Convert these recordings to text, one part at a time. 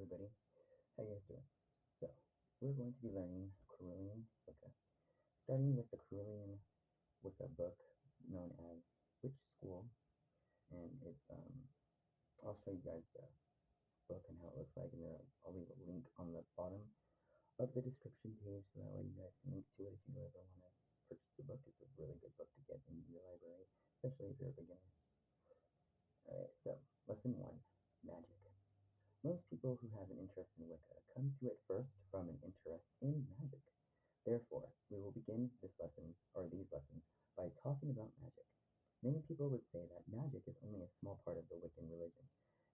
everybody. How you guys doing? So, we're going to be learning Cerulean Wicca, starting with the Cerulean Wicca book known as Witch School, and I'll show you guys the book and how it looks like, and I'll leave a link on the bottom of the description page so that way you guys can link to it if you ever want to purchase the book. It's a really good book to get in your library, especially if you're a beginner. Alright, so lesson one, magic. Most people who have an interest in Wicca come to it first from an interest in magic. Therefore, we will begin this lesson, or these lessons, by talking about magic. Many people would say that magic is only a small part of the Wiccan religion,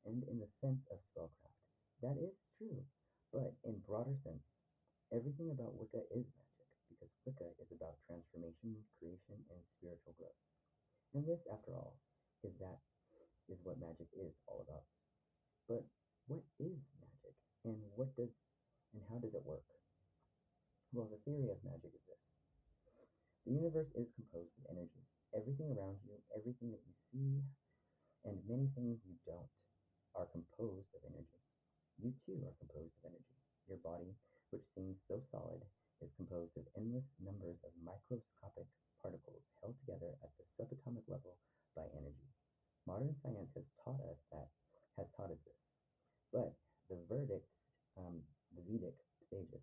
and in the sense of spellcraft. That is true, but in broader sense, everything about Wicca is magic, because Wicca is about transformation, creation, and spiritual growth. And this, after all, is that is what magic is all about. But what is magic, and how does it work? Well, the theory of magic is this. The universe is composed of energy. Everything around you, everything that you see, and many things you don't are composed of energy. You too are composed of energy. Your body, which seems so solid, is composed of endless numbers of microscopic particles held together at the subatomic level by energy. Modern science has taught us this. But the the Vedic sages,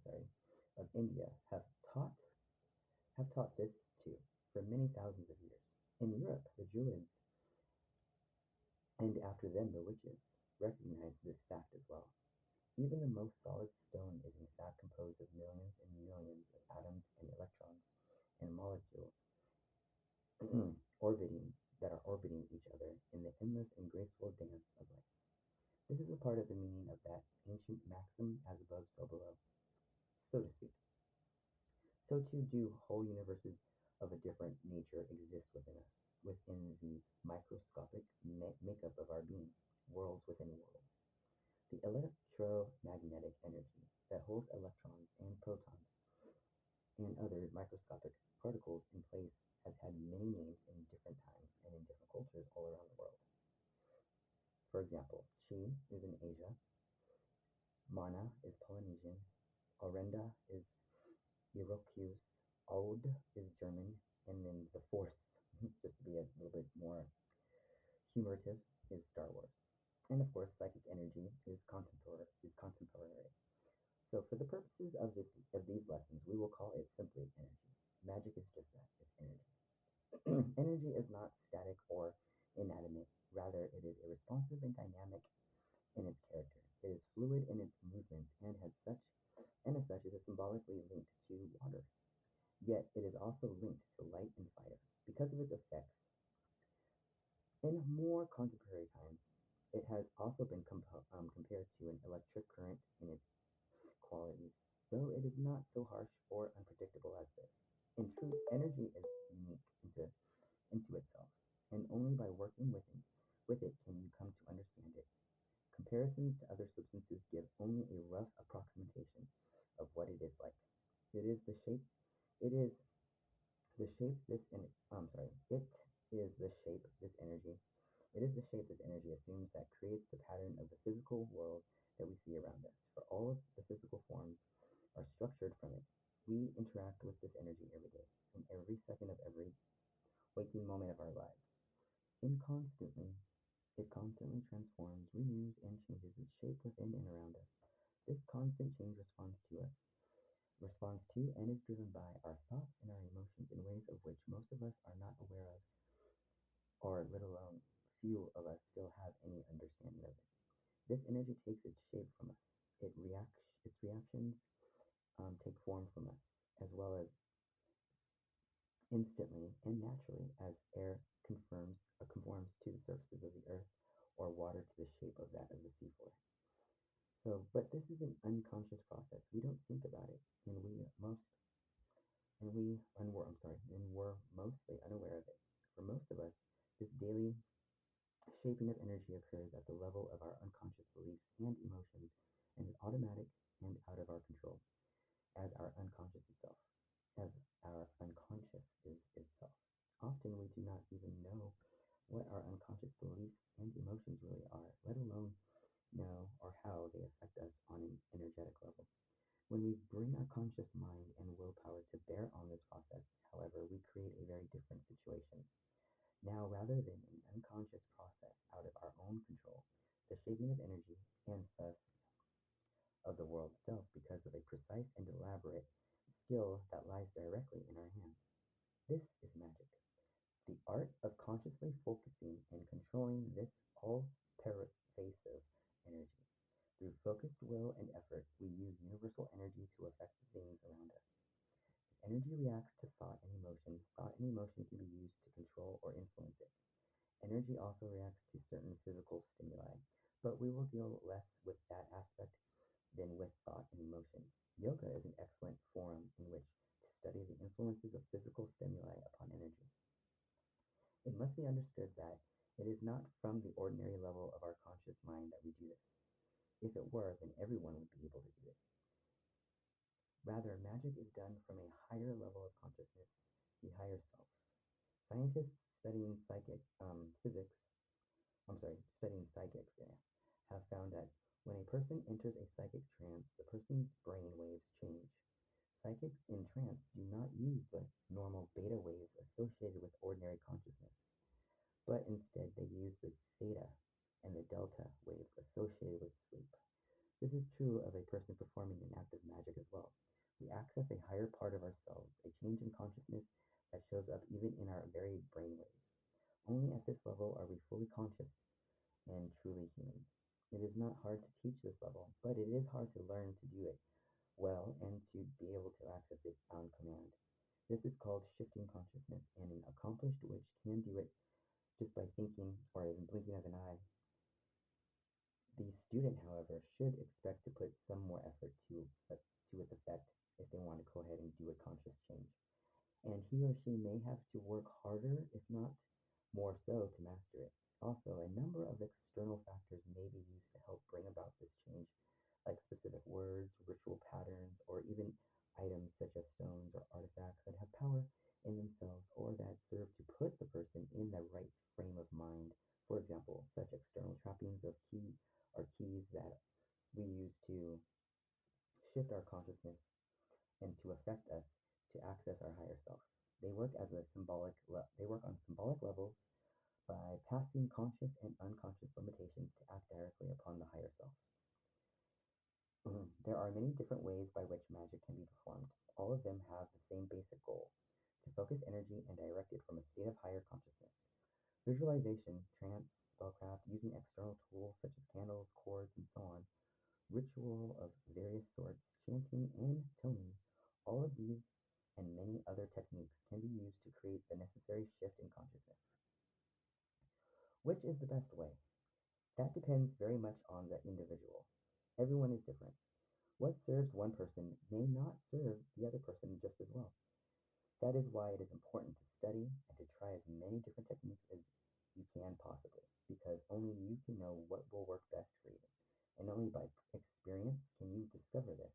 of India have taught this too for many thousands of years. In Europe, the Druids, and after them the witches, recognized this fact as well. Even the most solid stone is in fact composed of millions and millions of atoms and electrons and molecules orbiting that are orbiting each other in the endless and graceful dance of life. This is a part of the meaning of that ancient maxim, as above, so below, so to speak. So too do whole universes of a different nature exist within us, within the microscopic makeup of our being, worlds within worlds. The electromagnetic energy that holds electrons and protons and other microscopic particles in place has had many names in different times and in different cultures all around the world. For example, Chi is in Asia, Mana is Polynesian, Orenda is Iroquois, Oud is German, and then the Force, just to be a little bit more humoritive, is Star Wars. And of course, psychic energy is contemporary. So for the purposes of these lessons, we will call it simply energy. Magic is just that, it's energy. Energy is not static or inanimate, rather it is irresponsive and dynamic in its character. It is fluid in its movement and as such it is symbolically linked to water. Yet it is also linked to light and fire. Because of its effects, in more contemporary times, it has also been compared to an electric current in its qualities, though it is not so harsh or unpredictable as this. In truth, energy is unique into itself, and only by working with it can you come to understand it. Comparisons to other substances give only a rough approximation of what it is like. It is the shape. It is the shape this en- I'm sorry. It is the shape this energy. It is the shape this energy assumes that creates the pattern of the physical world that we see around us. For all of the physical forms are structured from it. We interact with this energy every day, in every second of every waking moment of our lives. It constantly transforms, renews, and changes its shape within and around us. This constant change responds to and is driven by our thoughts and our emotions in ways of which most of us are not aware of, or let alone few of us still have any understanding of it. This energy takes its shape from us. Its reactions take form from us, as well as instantly and naturally as air conforms to the surfaces of the earth, or water to the shape of that of the seafloor. So, but this is an unconscious process. We don't think about it, and we're mostly unaware of it. For most of us, this daily shaping of energy occurs at the level of our unconscious beliefs and emotions, and is automatic and out of our control, as our unconscious itself, as our unconscious is itself. Often we do not even know what our unconscious beliefs and emotions really are, let alone know or how they affect us bring our conscious mind and willpower to bear on this process, however, we create a very different situation. Now, rather than an unconscious process out of our own control, the shaping of energy, and thus of the world itself, because of a precise and elaborate skill that lies directly in our hands. This is magic. The art of consciously focusing and controlling this all pervasive energy. Through focused will and effort, we use universal energy to affect the things around us. As energy reacts to thought and emotion can be used to control or influence it. Energy also reacts to certain physical stimuli, but we will deal less with that aspect than with thought and emotion. Yoga is an excellent forum in which to study the influences of physical stimuli upon energy. It must be understood that it is not from the ordinary level of our conscious mind that we do this. If it were, then everyone would be able to do it. Rather, magic is done from a higher level of consciousness, the higher self. Scientists studying studying psychics, yeah, have found that when a person enters a psychic trance, the person's brain waves change. Psychics in trance do not use the normal beta waves associated with ordinary consciousness, but instead they use the theta and the delta waves associated with sleep. This is true of a person performing an act of magic as well. We access a higher part of ourselves, a change in consciousness that shows up even in our very brain waves. Only at this level are we fully conscious and truly human. It is not hard to teach this level, but it is hard to learn to do it well and to be able to access it on command. This is called shifting consciousness, and an accomplished witch can do it just by thinking or even blinking of an eye. The student, however, should expect to put some more effort to its effect if they want to go ahead and do a conscious change. And he or she may have to work harder, if not more so, to master it. Also, a number of external factors may be used to help bring about this change, like specific words, ritual patterns, or even items such as stones or artifacts that have power in themselves or that serve to put the person in the right frame of mind. For example, such external trappings of keys that we use to shift our consciousness and to affect us to access our higher self. They work on symbolic levels by passing conscious and unconscious limitations to act directly upon the higher self. There are many different ways by which magic can be performed. All of them have the same basic goal: to focus energy and direct it from a state of higher consciousness. Visualization, trance, spellcraft, using external tools such as candles, cords, and so on, ritual of various sorts, chanting and toning, all of these and many other techniques can be used to create the necessary shift in consciousness. Which is the best way? That depends very much on the individual. Everyone is different. What serves one person may not serve the other person just as well. That is why it is important to study and to try as many different techniques as you can possibly, because only you can know what will work best for you. And only by experience can you discover this.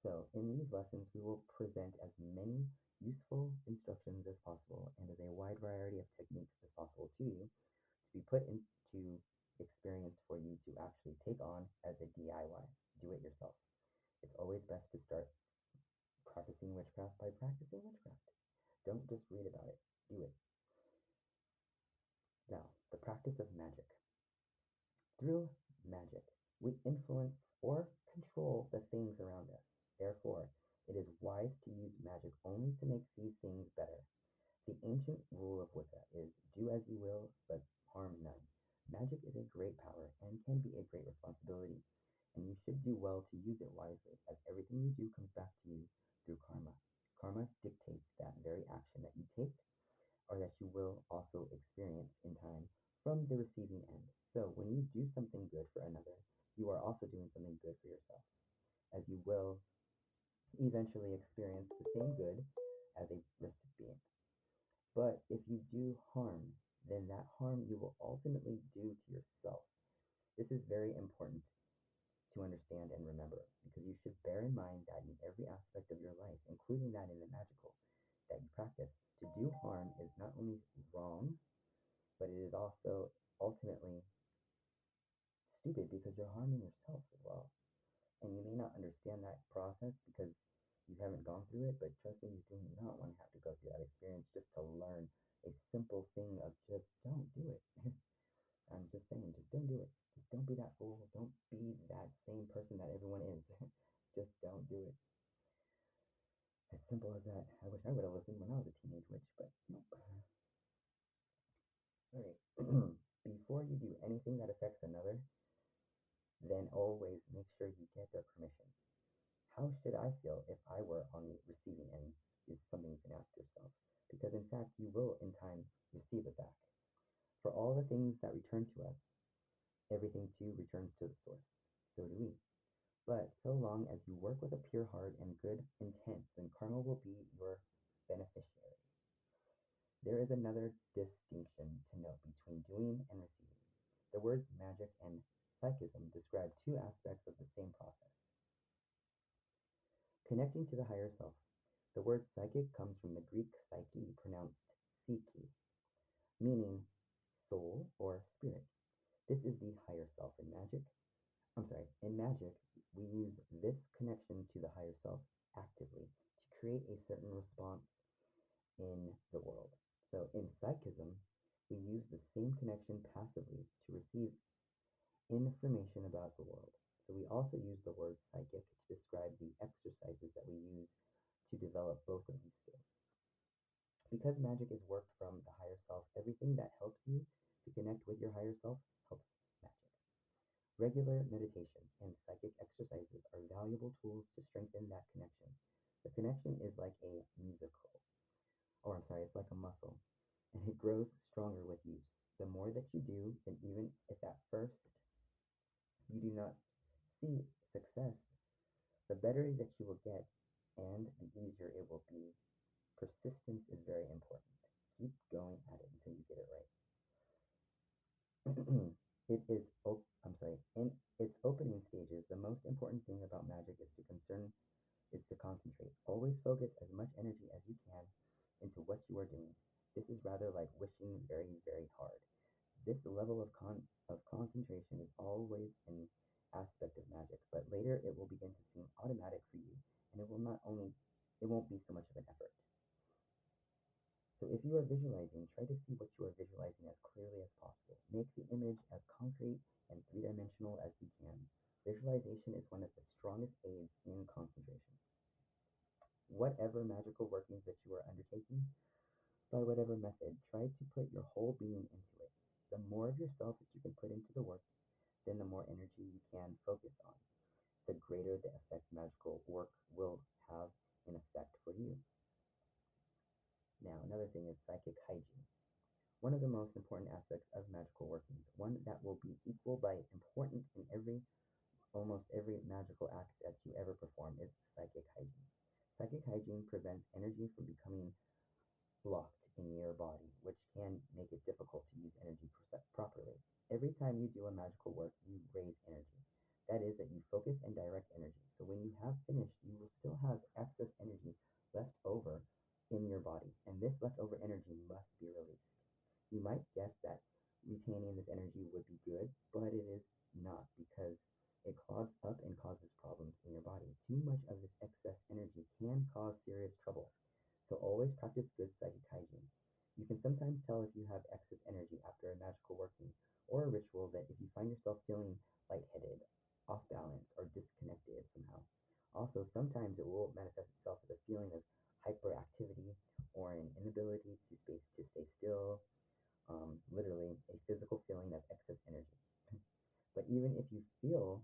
So, in these lessons, we will present as many useful instructions as possible and as a wide variety of techniques as possible to you to be put into experience for you to actually take on as a DIY. Do it yourself. It's always best to start practicing witchcraft by practicing witchcraft. Don't just read about it, do it. Now, the practice of magic. Through magic, we influence or control the things around us. Therefore, it is wise to use magic only to make these things better. The ancient rule of Wicca is do as you will, but harm none. Magic is a great power and can be a great responsibility, and you should do well to use it wisely, as everything you do comes back to you through karma. Karma dictates that very action that you take or that you will also experience in time from the receiving end. So when you do something good for another, you are also doing something good for yourself, as you will eventually experience the same good as a recipient. But if you do harm, then that harm you will ultimately do to yourself. This is very important to understand and remember, because you should bear in mind that in every aspect of your life, including that in the magical that you practice, to do harm is not only wrong, but it is also ultimately stupid because you're harming yourself as well. And you may not understand that process because you haven't gone through it, but trust me, you do not want to have to go through that experience just to learn a simple thing of just don't do it. I'm just saying, just don't do it. Just don't be that fool. Don't be that same person that everyone is. Just don't do it. As simple as that. I wish I would have listened when I was a teenage witch, but nope. Alright. Before you do anything that affects another, then always make sure you get their permission. How should I feel if I were on the receiving end? Is something you can ask yourself. Because in fact, you will in time receive it back. For all the things that return to us, everything too returns to the source. So do we. But so long as you work with a pure heart and good intent, then karma will be your beneficiary. There is another distinction to note between doing and receiving. The words magic and psychism describe two aspects of the same process. Connecting to the higher self. The word psychic comes from the Greek psyche, pronounced psyche, meaning soul or spirit. This is the higher self in magic. In magic, we use this connection to the higher self actively to create a certain response in the world. So in psychism, we use the same connection passively to receive information about the world. So we also use the word psychic to describe the exercises that we use to develop both of these skills. Because magic is worked from the higher self, everything that helps you to connect with your higher self helps magic. Regular meditation and psychic exercises are valuable tools to strengthen that connection. The connection is like a musical, or I'm sorry, it's like a muscle, and it grows stronger with use. The more that you do, and even if at first you do not see success, the better that you will get and the easier it will be. Persistence is very important. Keep going at it until you get it right. In its opening stages, the most important thing about magic is to concentrate. Always focus as much energy as you can into what you are doing. This is rather like wishing very, very hard. This level of concentration is always an aspect of magic, but later it will begin to seem automatic for you, and it won't be so much of an effort. So if you are visualizing, try to see what you are visualizing as clearly as possible. Make the image as concrete and three-dimensional as you can. Visualization is one of the strongest aids in concentration. Whatever magical workings that you are undertaking, by whatever method, try to put your whole being into it. The more of yourself that you can put into the work, then the more energy you can focus on, the greater the effect magical work will have in effect for you. Now, another thing is psychic hygiene. One of the most important aspects of magical workings, one that will be equal by important in almost every magical act that you ever perform, is psychic hygiene. Psychic hygiene prevents energy from becoming blocked in your body, which can make it difficult to use energy properly. Every time you do a magical work, you raise energy. That is, that you focus and direct energy. So when you have finished, you will still have excess energy left over in your body, and this leftover energy must be released. You might guess that retaining this energy would be good, but it is not because it clogs up and causes problems in your body. Too much of this excess energy can cause serious trouble. So always practice good psychic hygiene. You can sometimes tell if you have excess energy after a magical working or a ritual that if you find yourself feeling lightheaded, off balance, or disconnected somehow. Also, sometimes it will manifest itself as a feeling of hyperactivity or an inability to stay still, literally a physical feeling of excess energy. But even if you feel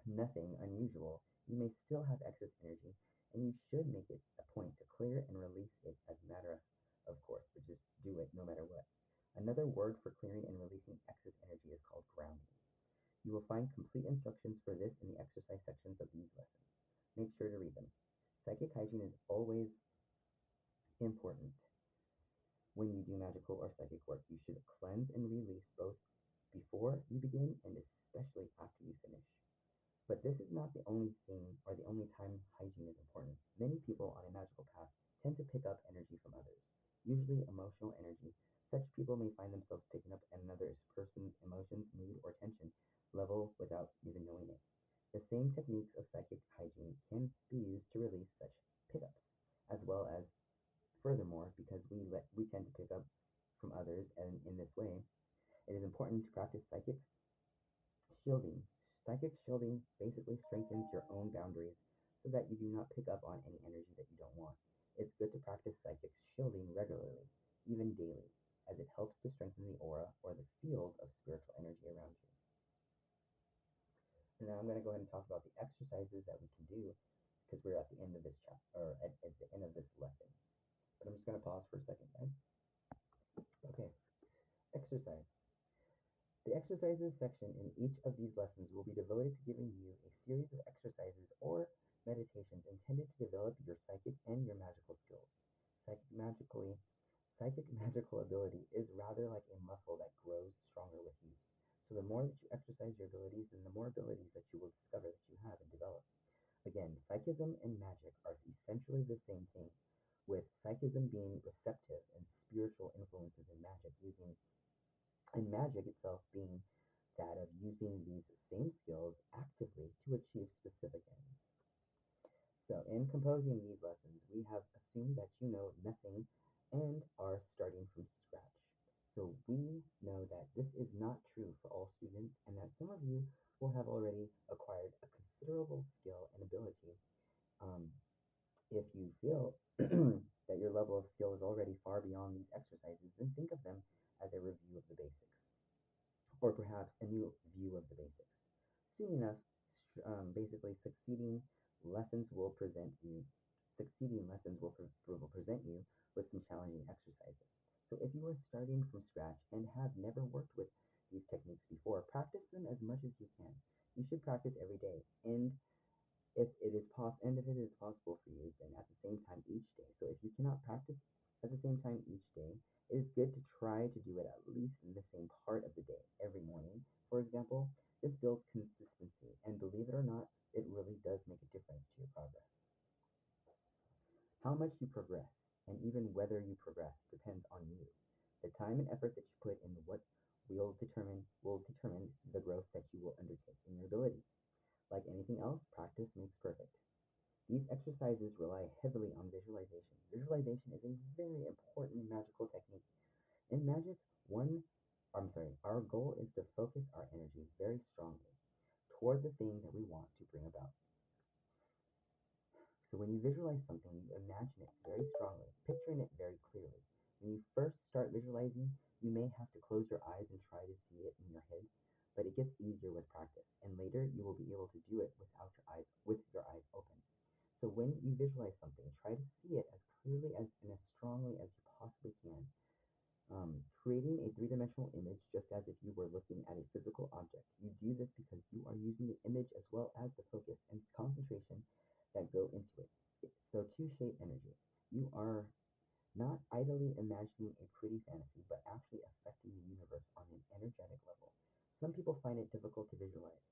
nothing unusual, you may still have excess energy, and you should make it a point to clear and release it as a matter of course, but just do it no matter what. Another word for clearing and releasing excess energy is called grounding. You will find complete instructions for this in the exercise sections of these lessons. Make sure to read them. Psychic hygiene is always important when you do magical or psychic work. You should cleanse and release both before you begin and especially after you finish. But this is not the only thing or the only time hygiene is important. Many people on a magical path tend to pick up energy from others, usually emotional energy. Such people may find themselves picking up another person's emotions, mood, or tension level without even knowing it. The same techniques of psychic hygiene can be used to release such pickups, as well as furthermore, because we tend to pick up from others, and in this way, it is important to practice psychic shielding. Psychic shielding basically strengthens your own boundaries so that you do not pick up on any energy that you don't want. It's good to practice psychic shielding regularly, even daily, as it helps to strengthen the aura or the field of spiritual energy around you. And now I'm going to go ahead and talk about the exercises that we can do because we're at the end of this chapter, or at the end of this lesson. But I'm just going to pause for a second, guys. Okay, exercise. The exercises section in each of these lessons will be devoted to giving you a series of exercises or meditations intended to develop your psychic and your magical skills. Psychic magically Psychic magical ability is rather like a muscle that grows stronger with use. So the more that you exercise your abilities, then the more abilities that you will discover that you have and develop. Again, psychism and magic are essentially the same thing, with psychism being receptive and spiritual influences in magic using and magic itself being that of using these same skills actively to achieve specific ends. So, in composing these lessons, we have assumed that you know nothing and are starting from scratch. So, we know that this is not true for all students and that some of you will have already acquired a considerable skill and ability. Um, if you feel that your level of skill is already far beyond these exercises, then think of them as a review of the basics or perhaps a new view of the basics. Soon enough, basically succeeding lessons will present you with some challenging exercises. So if you are starting from scratch and have never worked with these techniques before, practice them as much as you can. You should practice every day, and if it is possible for you, then at the same time each day. So if you cannot practice at the same time each day, it is good to try to do it at least in the same part of the day every morning. For example, this builds consistency, and believe it or not, it really does make a difference to your progress. How much you progress, and even whether you progress, depends on you. The time and effort that you put in what will determine the growth that you will undertake in your abilities. Like anything else, practice makes perfect. These exercises rely heavily on visualization. Visualization is a very important magical technique. In magic, our goal is to focus our energy very strongly toward the thing that we want to bring about. So when you visualize something, you imagine it very strongly, picturing it very clearly. When you first start visualizing, you may have to close your eyes and try to see it in your head, but it gets easier with practice, and later you will be able to do it with your eyes open. So when you visualize something, try to see it as clearly and as strongly as you possibly can. Creating a three-dimensional image just as if you were looking at a physical object. You do this because you are using the image as well as the focus and concentration that go into it. So to shape energy, you are not idly imagining a pretty fantasy, but actually affecting the universe on an energetic level. Some people find it difficult to visualize.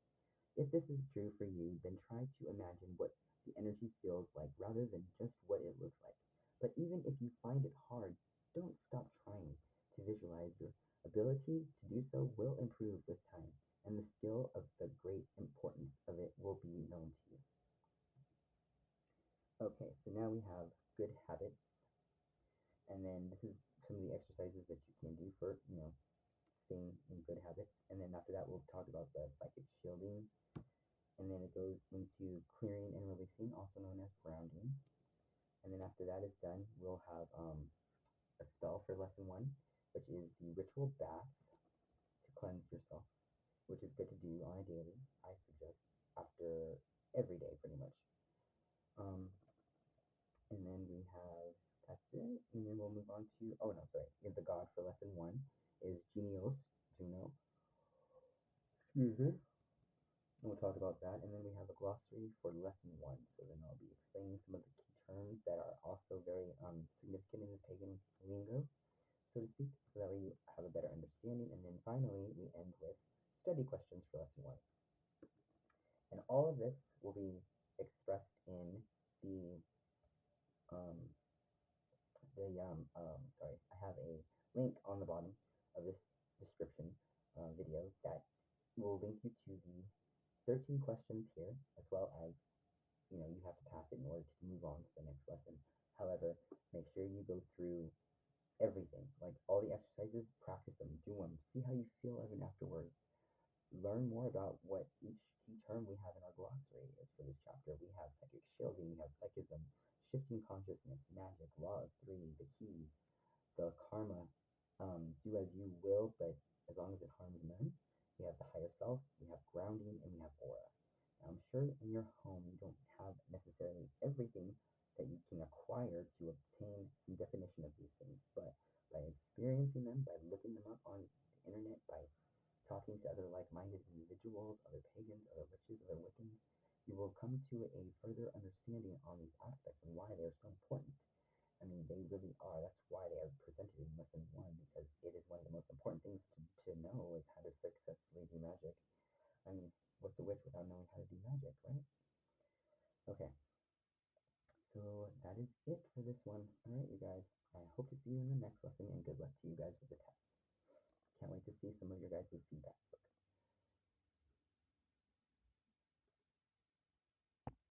If this is true for you, then try to imagine what the energy feels like rather than just what it looks like. But even if you find it hard, don't stop trying to visualize. Your ability to do so will improve with time, and the skill of the great importance of it will be known to you. Okay, so now we have good habits, and then this is some of the exercises that you can do for, staying in good habits. And then after that, we'll talk about the psychic shielding, and then it goes into clearing and releasing, also known as grounding. And then after that is done, we'll have a spell for lesson one, which is the ritual bath to cleanse yourself, which is good to do on a daily. I suggest after every day, pretty much. Um, and then we have that's it. And then we'll move on to the god for lesson one is Genios, Juno. Excuse me. And we'll talk about that. And then we have a glossary for lesson one. So then I'll be explaining some of the key terms that are also very significant in the pagan lingo, so to speak, so that way you have a better understanding. And then finally, we end with study questions for lesson one. And all of this will be expressed in the um, I have a link on the bottom of this description video that will link you to the 13 questions here, as well as, you have to pass it in order to move on to the next lesson. However, make sure you go through everything, like all the exercises, practice them, do them, see how you feel even afterwards. Learn more about what each key term we have in our glossary is for this chapter. We have psychic shielding, we have psychism, shifting consciousness, magic, law of three, the keys, the karma, do as you will, but as long as it harms none. We have the higher self, we have grounding, and we have aura. Now, I'm sure in your home you don't have necessarily everything that you can acquire to obtain some definition of these things, but by experiencing them, by looking them up on the internet, by talking to other like-minded individuals, other pagans, other witches, other Wiccans, you will come to a further understanding on these aspects and why they are so important. I mean, they really are. That's why they are presented in lesson one, because it is one of the most important things to know is how to successfully do magic. I mean, what's a witch without knowing how to do magic, right? Okay, so that is it for this one. All right, you guys. I hope to see you in the next lesson, and good luck to you guys with the test. Can't wait to see some of your guys' feedback.